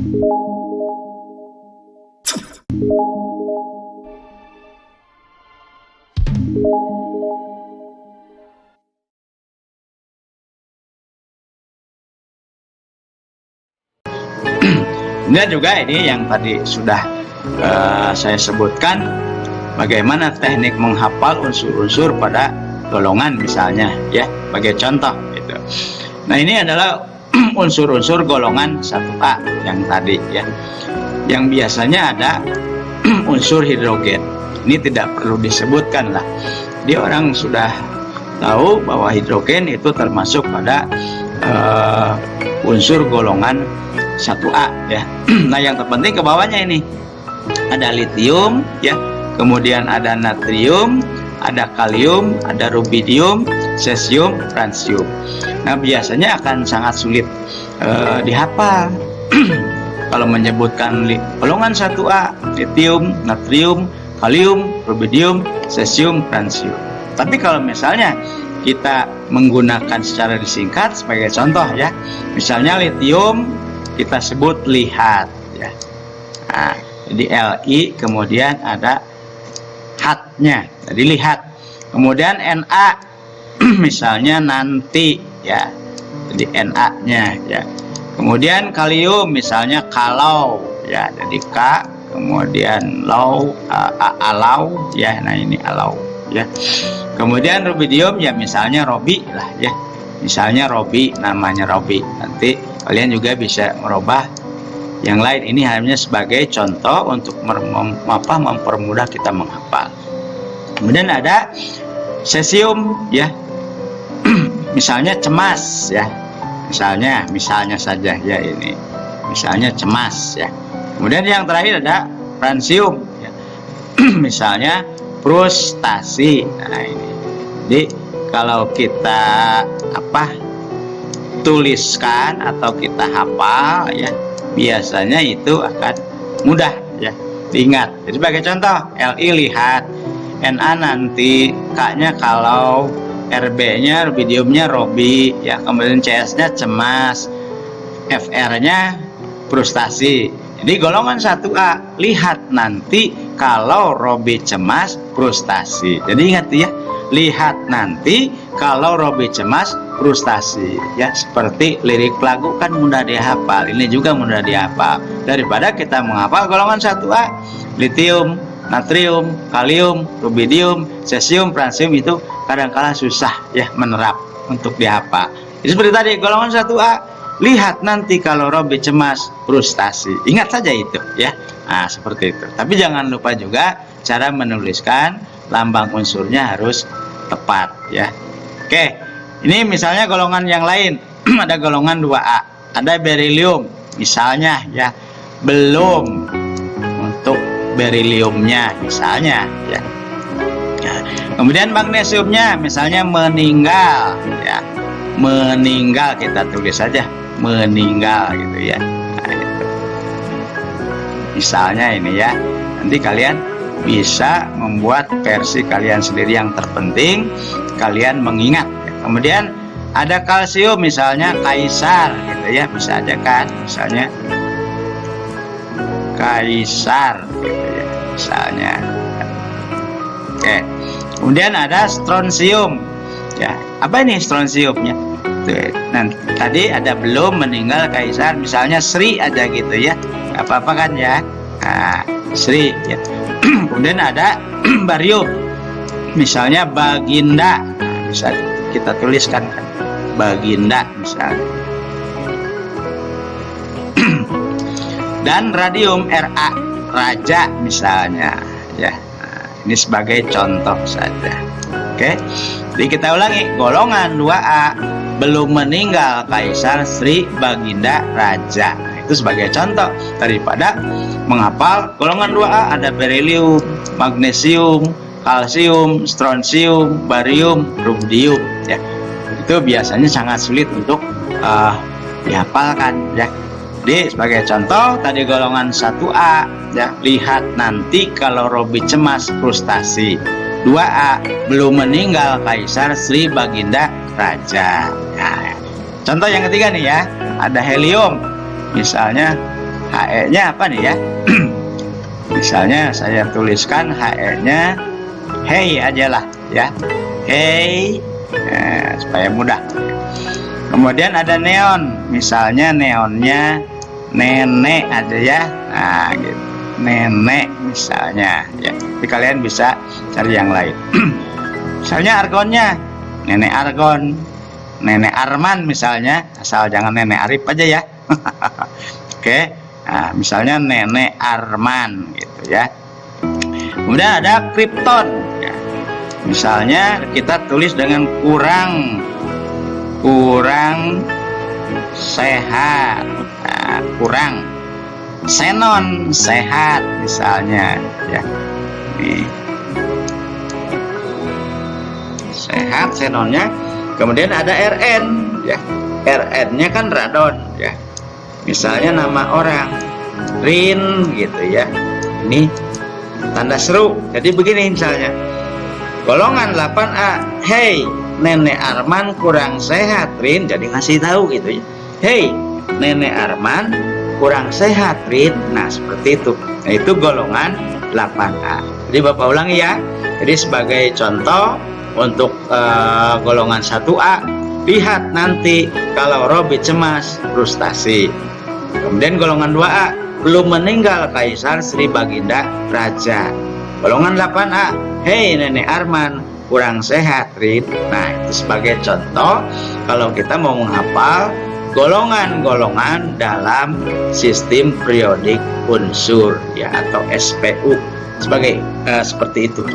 Kemudian juga ini yang tadi sudah saya sebutkan, bagaimana teknik menghafal unsur-unsur pada golongan misalnya, ya, sebagai contoh gitu. Nah, ini adalah unsur-unsur golongan 1A yang tadi, ya, yang biasanya ada unsur hidrogen. Ini tidak perlu disebutkan lah, dia orang sudah tahu bahwa hidrogen itu termasuk pada unsur golongan 1A, ya. Nah, yang terpenting ke bawahnya ini ada litium, ya, kemudian ada natrium, ada kalium, ada rubidium, cesium, fransium. Nah, biasanya akan sangat sulit dihafal kalau menyebutkan golongan 1A, litium, natrium, kalium, rubidium, cesium, fransium. Tapi kalau misalnya kita menggunakan secara disingkat sebagai contoh, ya, misalnya litium kita sebut lihat, ya. Nah, jadi Li kemudian ada hatnya, jadi lihat. Kemudian Na misalnya nanti, ya, jadi Na-nya, ya. Kemudian kalium misalnya kalau, ya, jadi K, kemudian law, alau, ya. Nah, ini alau, ya. Kemudian rubidium, ya, misalnya Robi lah, ya, misalnya Robi, namanya Robi. Nanti kalian juga bisa merubah yang lain. Ini hanya sebagai contoh untuk mempermudah kita menghafal. Kemudian ada cesium, ya. Misalnya cemas, ya. Misalnya saja, ya, ini misalnya cemas, ya. Kemudian yang terakhir ada fransium, ya. Misalnya frustasi. Nah, ini. Jadi kalau kita tuliskan atau kita hafal, ya, biasanya itu akan mudah, ya, diingat. Jadi sebagai contoh, Li lihat, Na nanti, K-nya kalau, Rb-nya rubidiumnya Robi, ya, kemudian CS-nya cemas, Fr-nya frustasi. Jadi golongan 1A, lihat nanti kalau Robi cemas, frustasi. Jadi ingat, ya, lihat nanti kalau Robi cemas, frustasi, ya. Seperti lirik lagu kan mudah dihafal, ini juga mudah dihafal. Daripada kita menghafal golongan 1A, litium, natrium, kalium, rubidium, cesium, fransium, itu kadang-kala susah, ya, menerap untuk dihafal. Jadi seperti tadi golongan 1A, lihat nanti kalau Robi cemas, frustasi. Ingat saja itu, ya. Nah, seperti itu. Tapi jangan lupa juga cara menuliskan lambang unsurnya harus tepat, ya. Oke, ini misalnya golongan yang lain. Ada golongan 2A, ada berilium misalnya, ya, belum untuk beriliumnya misalnya, ya. Nah, kemudian magnesiumnya misalnya meninggal, ya, meninggal, kita tulis saja meninggal gitu, ya. Nah, itu. Misalnya ini, ya, nanti kalian bisa membuat versi kalian sendiri yang terpenting kalian mengingat. Kemudian ada kalsium misalnya kaisar gitu, ya, bisa aja kan, misalnya kaisar gitu, ya, misalnya. Oke. Kemudian ada strontium, ya. Apa ini strontiumnya? Nanti tadi ada belum meninggal kaisar, misalnya Sri aja gitu, ya, nggak apa-apa kan, ya. Nah, Sri, ya. Kemudian ada barium misalnya Baginda, nah, bisa kita tuliskan kan, Baginda misalnya. Dan radium Ra, raja misalnya, ya. Nah, ini sebagai contoh saja. Oke, jadi kita ulangi, golongan 2A, belum meninggal kaisar, Sri, Baginda, raja. Itu sebagai contoh. Daripada menghafal golongan 2A ada berilium, magnesium, kalsium, strontium, barium, rubidium, ya. Itu biasanya sangat sulit untuk dihafalkan, ya. Jadi sebagai contoh tadi golongan 1A, ya, lihat nanti kalau Robi cemas, frustasi. 2A, belum meninggal kaisar, Sri, Baginda, raja. Nah, contoh yang ketiga nih, ya, ada helium misalnya HE-nya apa nih ya? Misalnya saya tuliskan HE-nya hey aja lah ya. Hey, supaya mudah. Kemudian ada neon, misalnya neonnya nenek aja ya. Nah, gitu. Nenek misalnya ya. Tapi kalian bisa cari yang lain. Misalnya argonnya nenek argon, nenek Arman misalnya, asal jangan nenek Arif aja ya. Oke. Nah, misalnya nenek Arman gitu ya. Kemudian ada kripton ya. Misalnya kita tulis dengan kurang sehat. Nah, kurang xenon sehat misalnya ya. Nih. Sehat xenonnya. Kemudian ada RN ya. RN-nya kan radon ya. Misalnya nama orang Rin gitu ya. Ini tanda seru. Jadi begini misalnya. Golongan 8A. Hey, nenek Arman kurang sehat, Rin. Jadi ngasih tahu gitu ya. Hey, nenek Arman kurang sehat, Rin. Nah, seperti itu. Nah, itu golongan 8A. Jadi Bapak ulangi ya. Jadi sebagai contoh untuk golongan 1A, lihat nanti kalau Robi cemas, frustasi. Kemudian golongan 2A, belum meninggal Kaisar Sri Baginda Raja. Golongan 8A, hey nenek Arman kurang sehat, Rin. Nah, itu sebagai contoh kalau kita mau menghafal golongan-golongan dalam sistem periodik unsur ya, atau SPU sebagai seperti itu.